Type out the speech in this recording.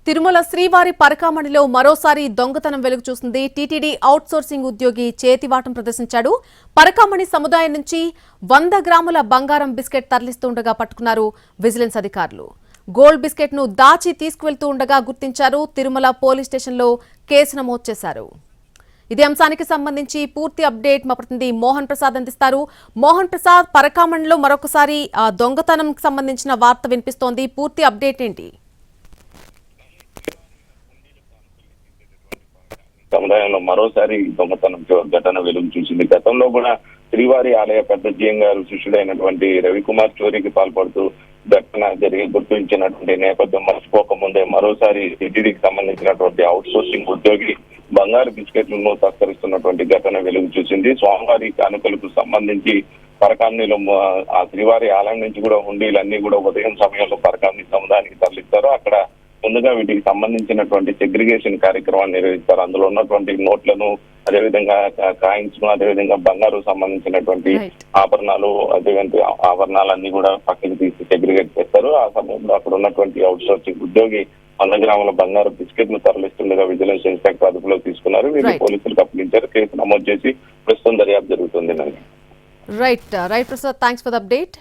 తిరుమల శ్రీవారి పరకామణిలో మరోసారి దొంగతనం వెలుగు చూసింది. టీటీడీ అవుట్ సోర్సింగ్ ఉద్యోగి చేతివాటం ప్రదర్శించాడు. పరకామణి సముదాయం నుంచి 100 గ్రాముల బంగారం బిస్కెట్ తరలిస్తుండగా పట్టుకున్నారు విజిలెన్స్ అధికారులు. గోల్డ్ బిస్కెట్ ను దాచి తీసుకువెళ్తూ ఉండగా గుర్తించారు. తిరుమల పోలీస్ స్టేషన్లో కేసు నమోదు చేశారు. ఇదే అంశానికి సంబంధించి పూర్తి అప్డేట్ మా ప్రతినిధి మోహన్ ప్రసాద్ అందిస్తారు. మోహన్ ప్రసాద్, పరకామణిలో మరొకసారి దొంగతనంకి సంబంధించిన వార్త వినిపిస్తోంది. పూర్తి అప్డేట్ ఏంటి? సముదాయంలో మరోసారి దొంగతనం ఘటన వెలుగు చూసింది. గతంలో కూడా శ్రీవారి ఆలయ పెద్ద జీఎం గారు శిష్యుడైనటువంటి రవికుమార్ చోరీకి పాల్పడుతూ ఘటన జరిగి గుర్తించినటువంటి నేపథ్యం మర్చిపోకముందే మరోసారి టీటీడీకి సంబంధించినటువంటి అవుట్ సోర్సింగ్ ఉద్యోగి బంగారు బిస్కెట్లను తస్కరిస్తున్నటువంటి ఘటన వెలుగు చూసింది. స్వామివారి కానుకలకు సంబంధించి పరకామణిలో ఆ శ్రీవారి ఆలయం నుంచి కూడా హుండీలన్నీ కూడా ఉదయం సమయంలో పరకామణి సముదాయానికి తరలిస్తారు. అక్కడ ముందుగా వీటికి సంబంధించినటువంటి సెగ్రిగేషన్ కార్యక్రమాన్ని నిర్వహిస్తారు. అందులో ఉన్నటువంటి నోట్లను, అదేవిధంగా కాయిన్స్ ను, అదేవిధంగా బంగారు సంబంధించినటువంటి ఆభరణాలు, అదేవిధంగా ఆభరణాలన్నీ కూడా పక్కకి తీసి సెగ్రిగేట్ చేస్తారు. ఆ సమయంలో అక్కడ ఉన్నటువంటి అవుట్ సోర్సింగ్ ఉద్యోగి 100 గ్రాముల బంగారు బిస్కెట్ ను తరలిస్తుండగా విజిలెన్స్ ఇన్స్పెక్టర్ అదుపులోకి తీసుకున్నారు. వీళ్ళు పోలీసులకు అప్పగించారు. కేసు నమోదు చేసి ప్రస్తుతం దర్యాప్తు జరుగుతుంది. Right Prasad, thanks for the update.